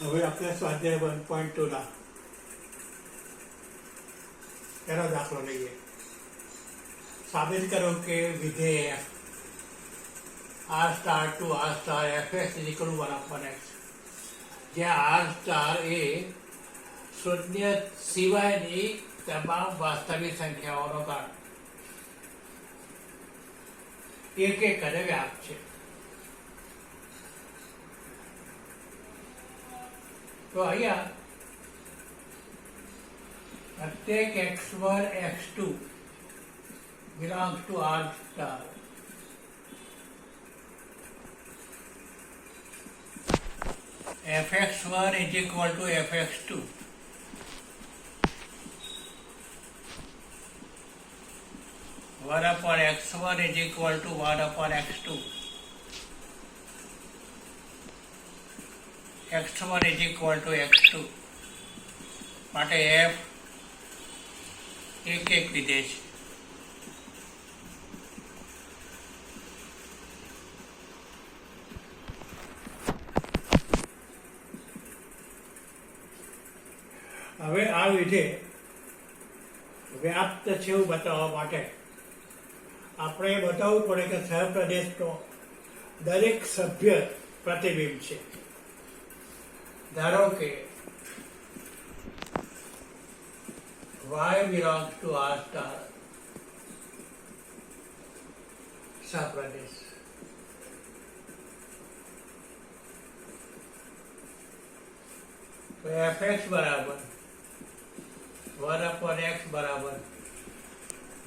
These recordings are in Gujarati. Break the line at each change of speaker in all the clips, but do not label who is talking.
હવે આપણે સ્વાધ્યાય 1.2 ના એનો દાખલો લઈએ. સાબિત કરો કે વિધેય r star to r star fx is equal to 1/x, જ્યાં r સ્ટાર એ શૂન્ય સિવાયની તમામ વાસ્તવિક સંખ્યાઓનો કાળ એક એક અને વ્યાપ છે. તો અહીંયા પ્રત્યેક x1 x2 belongs to r star. fx1 is equal to fx2. One upon x1 is equal to 1 upon x2. x1 is equal to x2. માટે f એક એક વિધેય છે. હવે આ વિધેય વ્યાપ્ત છે એવું બતાવવા માટે આપણે બતાવવું પડે કે સહપ્રદેશનો દરેક સભ્ય પ્રતિબિંબ છે. ધારો કે y belongs to r star સહપ્રદેશ. તો fx બરાબર 1 upon x બરાબર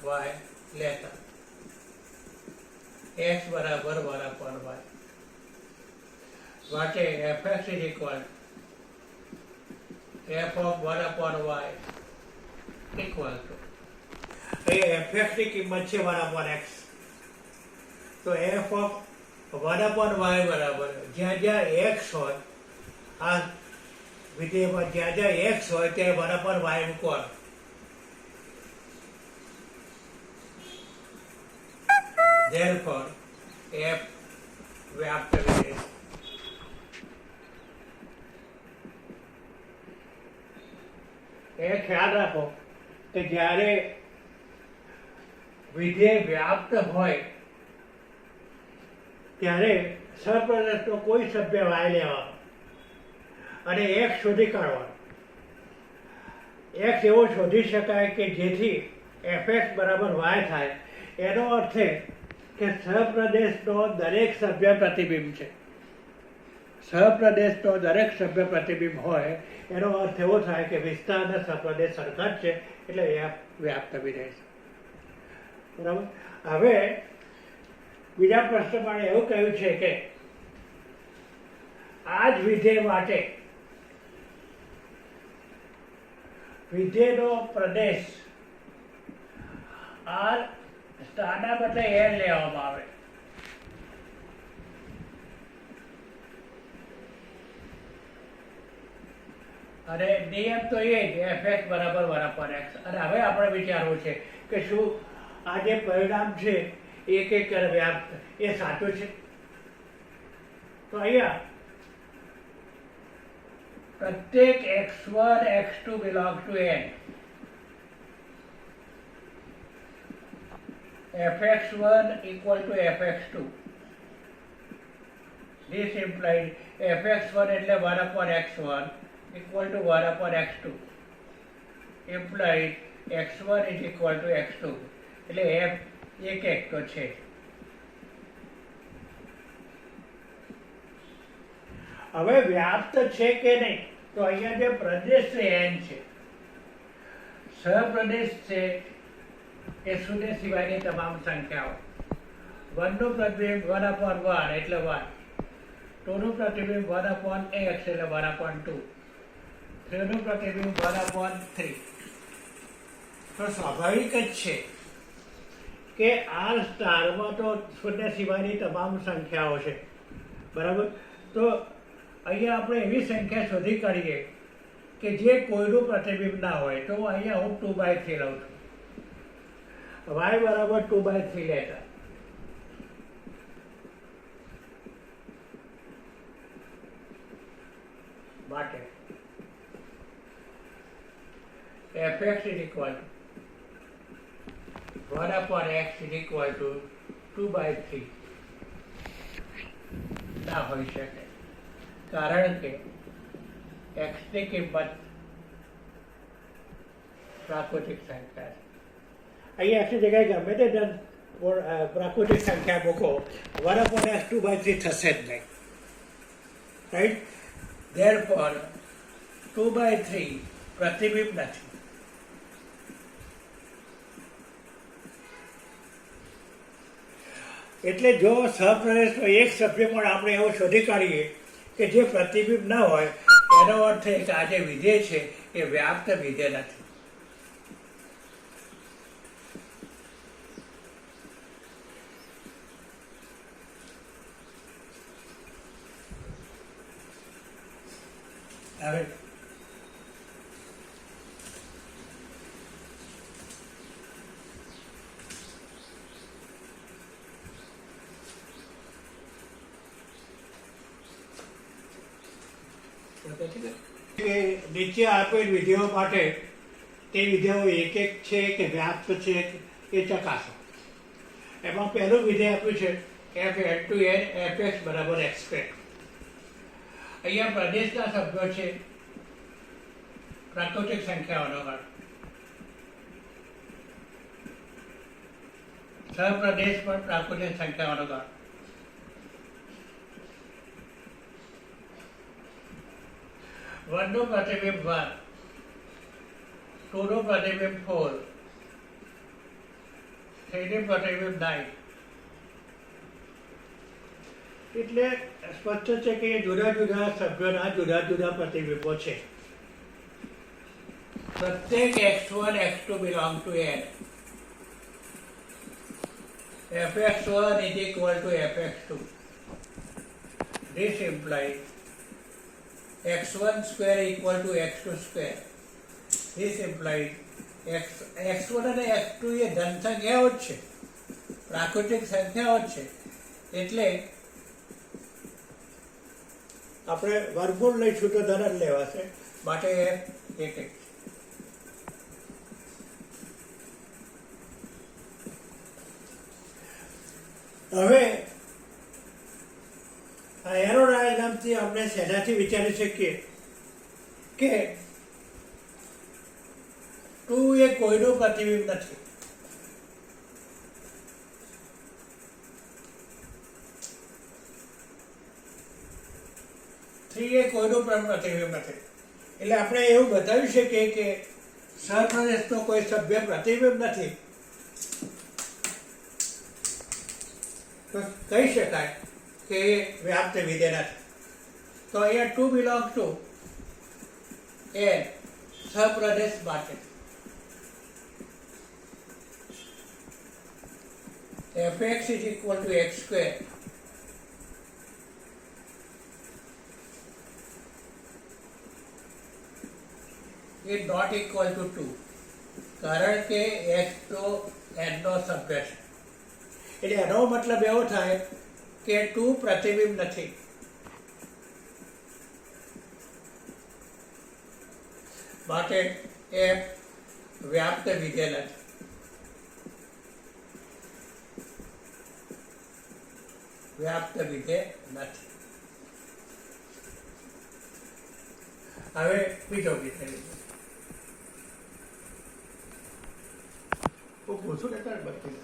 y લેતા x બરાબર 1 upon y માટે fx is equal f of 1 upon y equal to અહીંયા fx ની કિંમત છે 1 upon x, તો f of 1 upon y બરાબર જ્યાં જ્યાં x હોય આ વિધેયમાં જ્યાં જ્યાં x હોય ત્યાં 1 upon y મૂકવાનું. Therefore f વ્યાપ્ત વિધેય. એ ખ્યાલ રાખો કે જ્યારે વિધેય વ્યાપ્ત હોય ત્યારે સહપ્રદેશનો કોઈ સભ્ય y લેવાનો અને x શોધી કાઢવાનો. x એવો શોધી શકાય કે જેથી fx બરાબર y થાય. એનો અર્થ છે કે સહપ્રદેશનો દરેક સભ્ય પ્રતિબિંબ છે. સહપ્રદેશનો દરેક સભ્ય પ્રતિબિંબ હોય એનો અર્થ એવો થાય કે વિસ્તાર અને સહપ્રદેશ સરખા જ છે, એટલે વ્યાપ્ત વિધેય છે. બરાબર. હવે બીજા પ્રશ્નમાં એવું કહ્યું છે કે આ જ વિધેય માટે વિધેયનો પ્રદેશ r સ્ટારના બદલે n લેવામાં આવે. અને નિયમ તો એ જ fx બરાબર 1 upon x. અને હવે આપણે વિચારવું છે કે શું આ જે પરિણામ છે એક એક વ્યાપ્ત એ સાચું છે. તો અહીંયા પ્રત્યેક x1 x2 belongs to n. fx1 equal to fx2. This implies fx1 એટલે 1 upon x1 equal to 1 upon x2. Implies x1 is equal to x2. એટલે f એક એક તો છે. હવે વ્યાપ્ત છે કે નહીં તો અહીંયા જે પ્રદેશ છે n છે, સહપ્રદેશ છે એ શૂન્ય સિવાયની તમામ સંખ્યાઓ. 1 નું પ્રતિબિંબ 1 upon 1 એટલે 1, 2 નું પ્રતિબિંબ 1 upon x એટલે 1 upon 2, 3 નું પ્રતિબિંબ 1 upon 3. તો સ્વાભાવિક જ છે કે r સ્ટારમાં તો શૂન્ય સિવાયની તમામ સંખ્યાઓ છે. બરાબર. તો અહીંયા આપણે એવી સંખ્યા શોધી કાઢીએ કે જે કોઈનું પ્રતિબિંબ ના હોય. તો અહીંયા હું 2/3 લઉં છું. y બરાબર 2/3 લેતા માટે fx is equal to 1 upon x is equal to 2/3 ના હોઈ શકે, કારણ કે x ની કિંમત પ્રાકૃતિક સંખ્યા છે. અહીંયા x ની જગ્યાએ ગમે તે પ્રાકૃતિક સંખ્યા મૂકો, 1 upon x 2/3 થશે જ નહીં. રાઈટ? Therefore 2/3 પ્રતિબિંબ નથી. એટલે જો સહપ્રદેશનો એક સભ્ય પણ આપણે એવો શોધી કાઢીએ કે જે પ્રતિબિંબ ન હોય, એનો અર્થ એ કે આ જે વિધેય છે એ વ્યાપ્ત વિધેય નથી. હવે નીચે આપેલ વિધેયો માટે તે વિધેયો એક એક છે કે વ્યાપ્ત છે એ ચકાસો. એમાં પહેલું વિધેય આપ્યું છે f n to n fx બરાબર x સ્ક્વેર. અહીંયા પ્રદેશના સભ્યો છે પ્રાકૃતિક સંખ્યાઓનો ગણ. સહપ્રદેશ પણ પ્રાકૃતિક સંખ્યાઓનો ગણ. વનનું પ્રતિબિંબ 1, 2નું પ્રતિબિંબ 4, 3નું પ્રતિબિંબ 9. એટલે સ્પષ્ટ છે કે જુદા જુદા સભ્યોના જુદા જુદા પ્રતિબિંબો છે. પ્રત્યેક x1 x2 belong to n. fx1 is equal to fx2. This implies x1 square equal to x2 square. This implies x1 અને x2 એ ધન સંખ્યાઓ જ છે, પ્રાકૃતિક સંખ્યાઓ જ છે. એટલે આપણે વર્ગમૂળ લઈશું તો ધન જ લેવાશે, માટે એક એક. હવે આ એરો ડાયાગ્રામથી આપણે શેનાથી વિચારી શકીએ કે 2 એ કોઈનું પ્રતિબિંબ નથી. એ કોઈનું પ્રતિબિંબ નથી. એટલે આપણે એવું બતાવી શકીએ કે સહપ્રદેશનો કોઈ સભ્ય પ્રતિબિંબ નથી, તો કહી શકાય કે એ વ્યાપ્ત વિધેય નથી. તો અહીંયા 2 belong to n સહપ્રદેશ માટે fx is equal to x square. is not equal to 2, કારણ કે x તો n નો સભ્ય છે. એટલે એનો મતલબ એવો થાય કે 2 પ્રતિબિંબ નથી. માટે f વ્યાપ્ત વિધેય નથી. વ્યાપ્ત વિધેય નથી. હવે બીજો વિધેય લીધો. પૂછું ને ત્યારે બચી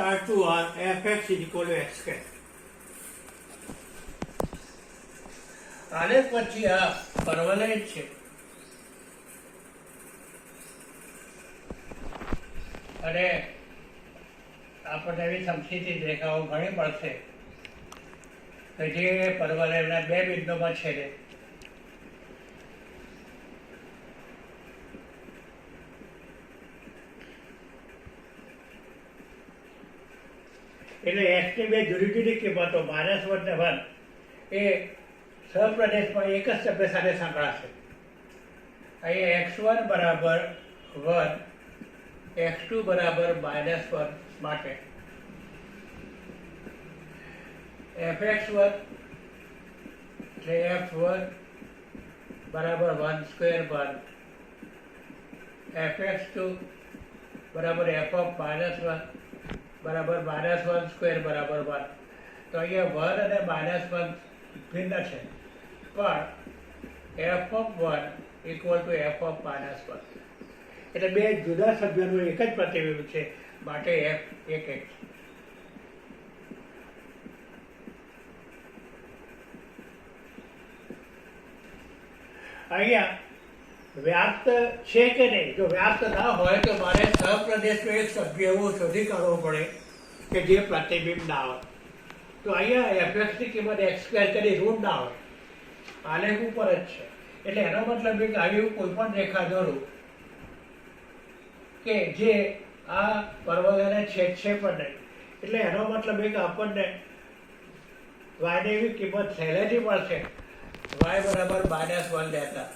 R2 on fx is equal to x square. આને પછી આ પરવલય છે. અને આપણને એવી સમસીતી રેખાઓ ઘણી મળશે કે જે પરવલયના બે બિંદુમાં છેદે. એટલે x ની બે જુદી જુદી કિંમતો -1 ને 1 એ સહપ્રદેશમાં એક જ સભ્ય સાથે સંકળાશે. અહીંયા x1 બરાબર 1, x2 બરાબર -1 માટે fx1 એટલે f1 બરાબર 1 સ્ક્વેર પર fx2 બરાબર f ઓફ -1 બરાબર -1 સ્ક્વેર બરાબર 1. તો અહીંયા 1 અને -1 ભિન્ન છે, પણ f of 1 equal to f of -1 એટલે બે જુદા સભ્યોનું એક જ પ્રતિબિંબ છે, માટે f એક છે. અહીંયા વ્યાપ્ત છે કે નહીં? જો વ્યાપ્ત ના હોય તો મારે સહપ્રદેશનું એક સભ્ય એવું શોધી કાઢવું પડે કે જે પ્રતિબિંબ ના હોય. તો અહીંયા એફએક્સની કિંમત x² કરી ઋણ ના હોય, આલેખ ઉપર જ છે. એટલે એનો મતલબ કે આવી કોઈ પણ રેખા દોરું કે જે આ પરવલયને છેદશે પણ નહીં, એટલે એનો મતલબ કે આપણને y ની એવી કિંમત સહેલેથી મળશે, y બરાબર -1 લેતા.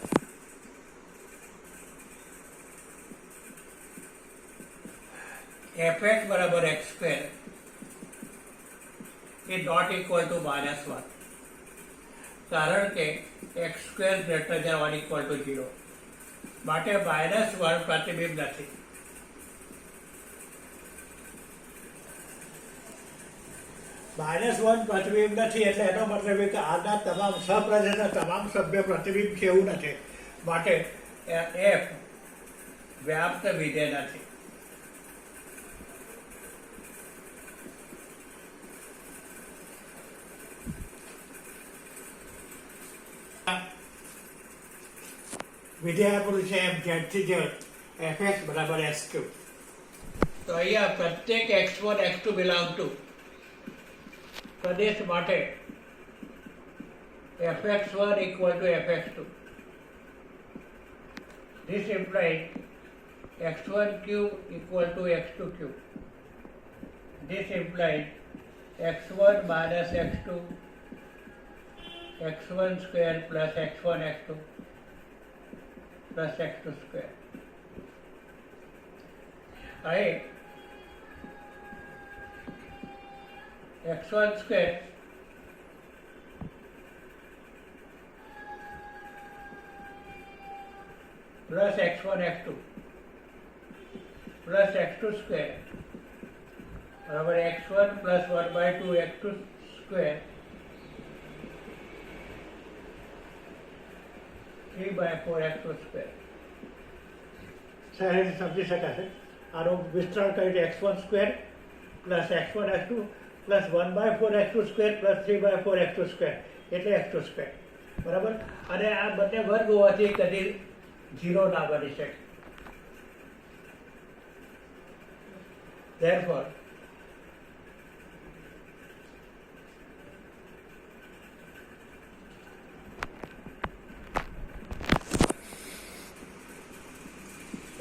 fx બરાબર x² A not equal to -1, કારણ કે x² greater than or equal to 0, માટે -1 પ્રતિબિંબ નથી. -1 પ્રતિબિંબ નથી એટલે એનો મતલબ કે આના તમામ સહપ્રદેશના તમામ સભ્ય પ્રતિબિંબ છે એવું નથી, માટે f વ્યાપ્ત વિધેય નથી. વિધેય આપણું છે એમ ઝેડથી ઝેડ fx બરાબર s3. તો અહીંયા પ્રત્યેક x1 x2 બિલોંગ ટુ પ્રદેશ માટે fx1 equal to fx2. This implies x1 cube equal to x2 cube. This implies x1 minus x2 x1 square plus x1 x2 plus x2 square. અહીં x1 square plus x1 x2 plus x2 square बराबर x1 plus 1/2 x2 square 3/4 x2 square. સહેજ સમજી શકાશે. આનું વિસ્તરણ કરીને x1 square plus x1 x2 plus 1/4 x2 square plus 3/4 x2 square એટલે x2 square બરાબર. અને આ બંને વર્ગ હોવાથી કદી 0 ના બની શકે. Therefore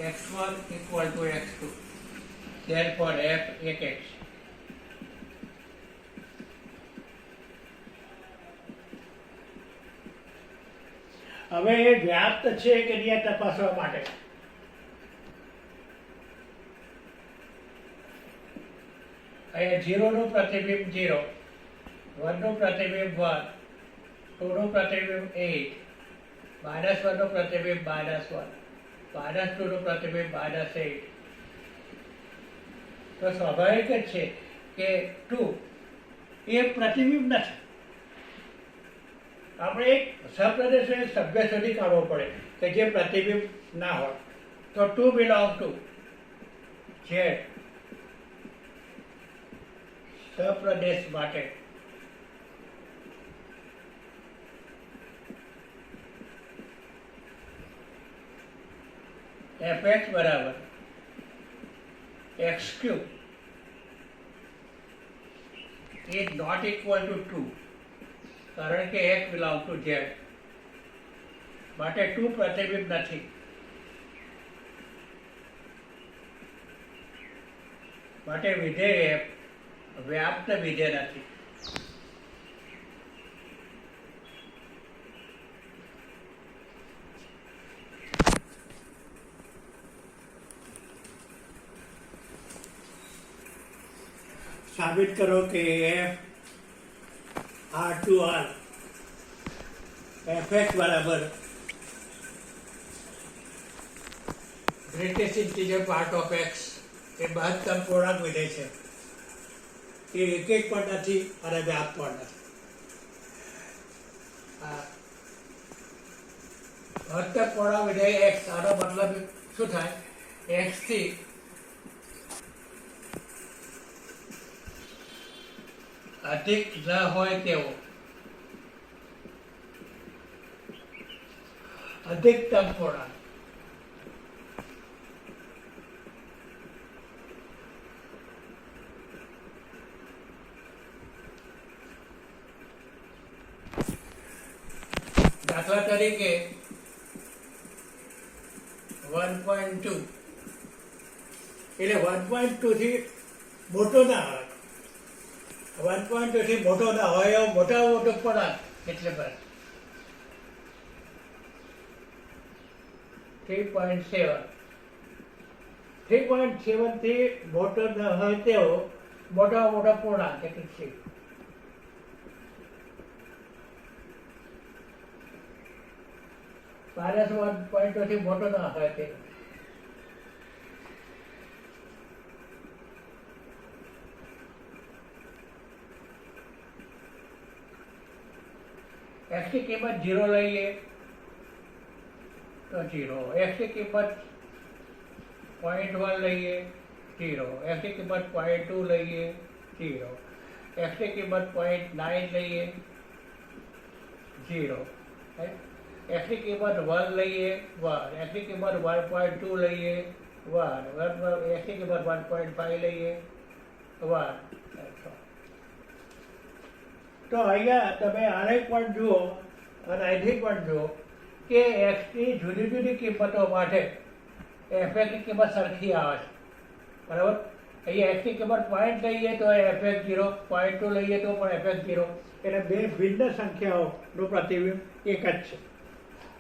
x1 equal to x2. Therefore f એક x. હવે એ વ્યાપ્ત છે કે નહીં તપાસવા માટે અહીંયા 0 નું પ્રતિબિંબ 0, 1 નું પ્રતિબિંબ 1, 2 નું પ્રતિબિંબ 8, -1 નું પ્રતિબિંબ -1, -2 નું પ્રતિબિંબ -8. તો સ્વાભાવિક જ છે કે 2 એ પ્રતિબિંબ નથી. આપણે એક સહપ્રદેશનો એક સભ્ય શોધી કાઢવો પડે કે જે પ્રતિબિંબ ના હોય. તો 2 બિલોંગ ટુ ઝેડ સહપ્રદેશ માટે fx બરાબર x³ is not equal to 2, કારણ કે x belong to z, માટે 2 પ્રતિબિંબ નથી. માટે વિધેય f વ્યાપ્ત વિધેય નથી. સાબિત કરો કે f R2R fx બરાબર greatest integer part of x એ મહત્તમ પૂર્ણાંક વિધેય છે. એ એક પણ નથી અને વ્યાપ પણ નથી. મહત્તમ પૂર્ણાંક વિધેય એક્સ, આનો મતલબ શું થાય? એક્સ થી અધિક ન હોય તેવો અધિકતમ પૂર્ણાંક. દાખલા તરીકે 1.2 એટલે 1.2 થી મોટો ના હોય, 1.2 થી મોટો ના હોય એવો મોટા મોટો પૂર્ણાંક એટલે બસ 3.7 થી મોટો ન હોય તેવો મોટા મોટા પૂર્ણાંક એટલે છે. -1.2 થી મોટો ના હોય તે x ની કિંમત 0 લઈએ તો 0, x ની કિંમત 0.1 લઈએ 0, x ની કિંમત 0.2 લઈએ 0, x ની કિંમત 0.9 લઈએ 0, x ની કિંમત 1 લઈએ 1, x ની કિંમત 1.2 લઈએ 1, x ની કિંમત 1.5 લઈએ 1. તો અહીંયા તમે આને પણ જુઓ અને અહીંથી પણ જુઓ કે એક્સની જુદી જુદી કિંમતો માટે એફએક્સ ની કિંમત સરખી આવે છે, બરાબર. અહીંયા એક્સની કિંમત 0 લઈએ તો એફએક્સ 0, 0.2 લઈએ તો પણ એફએક્સ 0, એટલે બે ભિન્ન સંખ્યાઓનું પ્રતિબિંબ એક જ છે.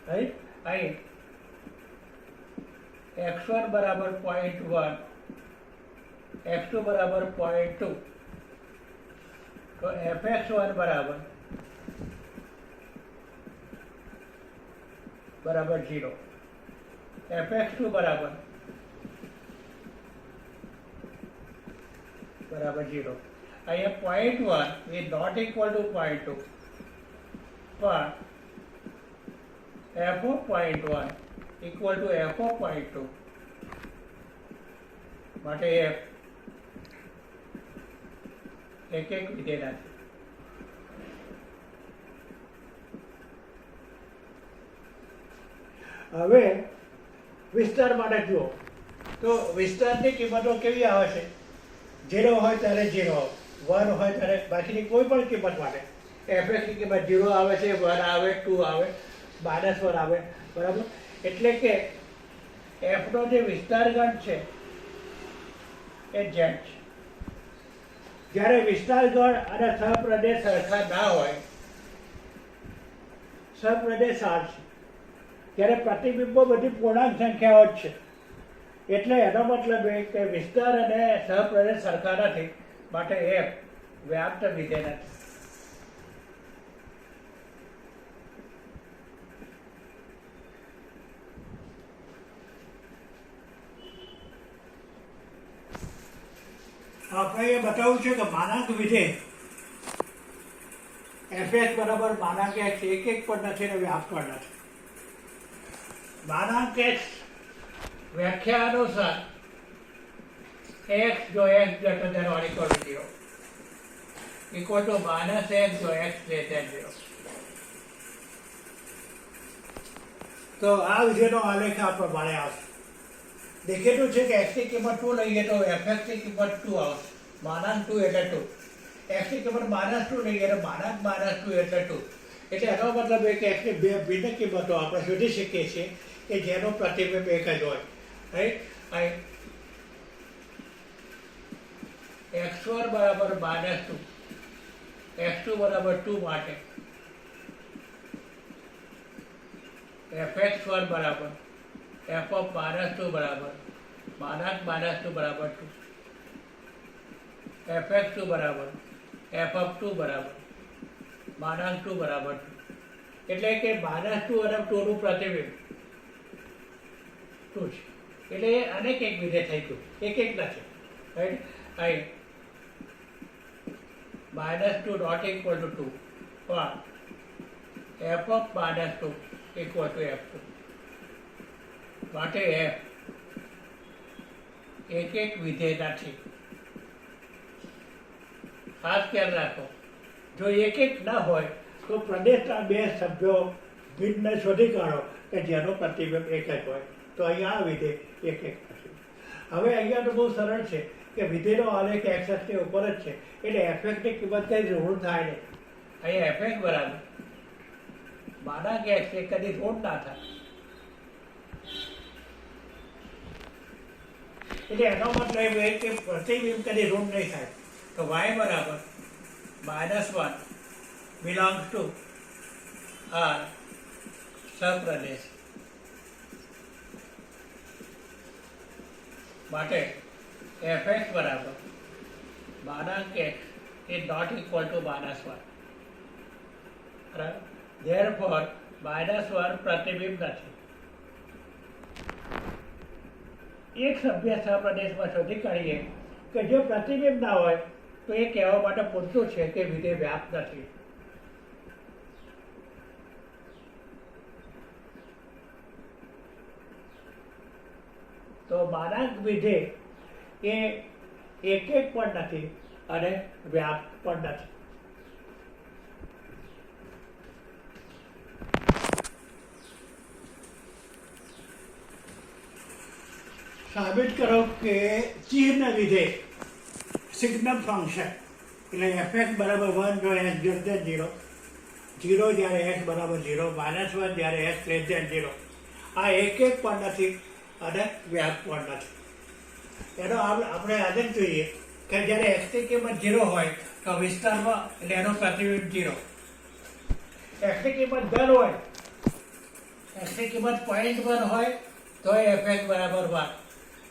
રાઈટ. અહીં x1 બરાબર 0.1, x2 બરાબર 0.2, તો fx1 બરાબર 0, fx2 બરાબર 0. અહીંયા 0.1 is not equal to 0.2, પણ f of 0.1 equal to f of 0.2 માટે f એક વિધેયના છે. હવે વિસ્તાર માટે જુઓ તો વિસ્તારની કિંમતો કેવી આવે છે? 0 હોય ત્યારે 0, 1 હોય ત્યારે બાકીની કોઈ પણ કિંમત માટે fx ની કિંમત 0 આવે છે, 1 આવે, 2 આવે, -1 આવે, બરાબર. એટલે કે f નો જે વિસ્તાર ગણ છે એ z છે. જ્યારે વિસ્તાર ગણ અને સહપ્રદેશ સરખા ના હોય, સહપ્રદેશ R છે, ત્યારે પ્રતિબિંબો બધી પૂર્ણાંક સંખ્યાઓ જ છે. એટલે એનો મતલબ એ કે વિસ્તાર અને સહપ્રદેશ સરખા નથી, માટે f વ્યાપ્ત વિધેય નથી. આપણે એ બતાવવું છે કે માનાંક વિધેય fx બરાબર માનાંક x એક પણ નથી ને વ્યાપ પણ નથી. માનાંક x વ્યાખ્યા અનુસાર x જો x greater than or equal to 0 equal to -x જો x less than 0. તો આ વિધેયનો આલેખ આ પ્રમાણે આવશે. દેખેલું છે કે x ની કિંમત 2 લઈએ તો fx ની કિંમત 2 આવશે, માનાંક 2 એટલે 2. x ની કિંમત -2 લઈએ તો માનાંક -2 એટલે 2. એટલે એનો મતલબ એ કે x ની બે ભિન્ન કિંમતો આપણે શોધી શકીએ છીએ કે જેનો પ્રતિબિંબ એક જ હોય. રાઈટ. x1 બરાબર -2, x2 બરાબર 2 માટે fx1 બરાબર f of -2 બરાબર માનાંક -2 બરાબર 2, fx2 બરાબર f of 2 બરાબર માઇનસ 2 બરાબર 2 એટલે કે માઇનસ 2 અને 2 નું પ્રતિબિંબ 2 છે એટલે અનેક એક વિધેય થઈ ગયું એક નથી રાઈટ અહીં -2 not equal to 2 or f of -2 equal to f2 માટે f એક વિધેય નથી ખાસ ખ્યાલ રાખો જો એક ના હોય તો પ્રદેશના બે સભ્યો ભિન્ન શોધી કાઢો કે જેનો પ્રતિબિંબ એક જ હોય તો અહીંયા આ વિધેય એક નથી હવે અહીંયા તો બહુ સરળ છે કે વિધેયનો આલેખ એક્સની ઉપર જ છે એટલે એફએક્સની કિંમત કઈ ઋણ થાય નહીં અહીંયા એફએક્સ બરાબર માના કે એક્સ એ કદી ઋણ ના થાય એટલે એનો મતલબ એ કે પ્રતિબિંબ કદી ઋણ નહીં થાય તો y બરાબર -1 belongs to R સપ્રદેશ માટે fx બરાબર માનાંક x is not equal to -1 therefore -1 પ્રતિબિંબ નથી એક સભ્ય સપ્રદેશમાં શોધી કાઢીએ કે જો પ્રતિબિંબ ના હોય તો એ કહેવા માટે પૂરતું છે કે વિધેય વ્યાપ્ત નથી તો માનાંક વિધેય એ એક પણ નથી અને વ્યાપ્ત પણ નથી સાબિત કરો કે ચિહ્ન વિધેય સિગ્નમ ફંક્શન એટલે fx બરાબર 1 જો x ગ્રેટર ધેન 0 0 જ્યારે x બરાબર 0 -1 જ્યારે x લેસ ધેન 0 આ એક પણ નથી અને વ્યાપ્ત પણ નથી એનો આપણે આદત જોઈએ કે જ્યારે xની કિંમત 0 હોય તો વિસ્તારમાં એટલે એનો પ્રતિબિંબ 0 xની કિંમત 1 હોય xની કિંમત 0.1 હોય તો fx બરાબર 1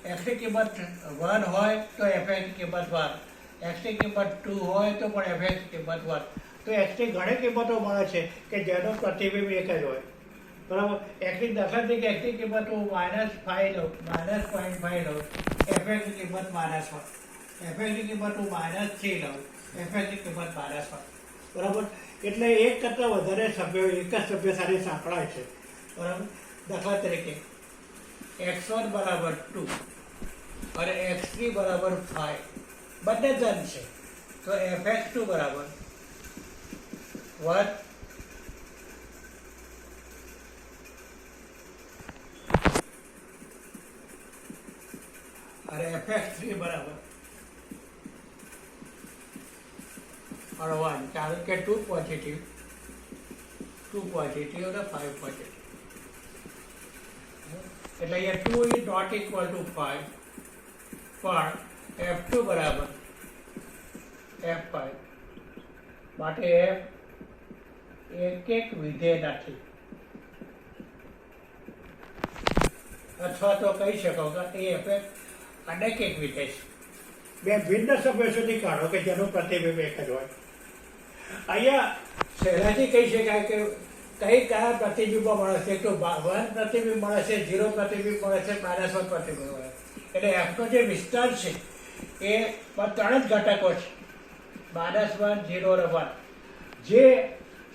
xની કિંમત 1 હોય તો fx ની કિંમત 1 xની કિંમત 2 હોય તો પણ fx ની કિંમત 1 તો xની ઘણી કિંમતો મળે છે કે જેનો પ્રતિબિંબ એક જ હોય બરાબર xની દાખલા તરીકે xની કિંમત હું -5 લઉં -0.5 લઉં fx ની કિંમત -1 fx ની કિંમત હું -3 લઉં fx ની કિંમત -1 બરાબર એટલે એક કરતાં વધારે સભ્યો એક જ સભ્ય સાથે સાંકળાય છે બરાબર દાખલા તરીકે x1 બરાબર 2 અને x3 બરાબર 5 બંને ધન છે તો fx2 બરાબર 1 અને fx3 બરાબર 1 કારણ કે 2 પોઝિટિવ અને 5 પોઝિટિવ એટલે અહીંયા 2 is not equal to 5 પણ f2 બરાબર f5 માટે f એક વિધેય નથી અથવા તો કહી શકો કે એ f અનેક એક વિધેય છે બે ભિન્ન સભ્યો સુધી કાઢો કે જેનું પ્રતિબિંબ એક જ હોય અહીંયા સહેલાથી કહી શકાય કે કયા પ્રતિબિંબો મળે છે તો 1 પ્રતિબિંબ મળે છે 0 પ્રતિબિંબ મળે છે -1 પ્રતિબિંબ મળે છે એટલે એફનો જે વિસ્તાર છે એ 3 જ ઘટકો છે -1 0 અને 1 જે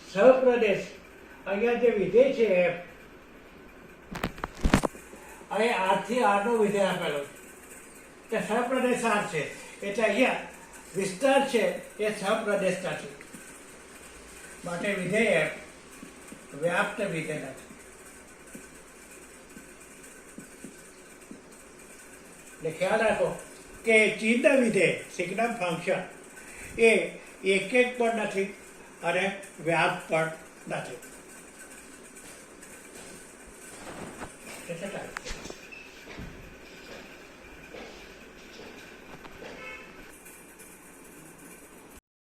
સહપ્રદેશ અહીંયા જે વિધેય છે એફ અહીં આરથી આરનો વિધેય આપેલો કે સહપ્રદેશ આર છે એટલે અહીંયા વિસ્તાર છે એ સહપ્રદેશતા છે માટે વિધેય એફ વ્યાપ્ત વિધેય નથી એટલે ખ્યાલ રાખો કે ચિહ્ન વિધેય સિગ્નમ ફંક્શન એ એક પણ નથી અને વ્યાપ્ત પણ નથી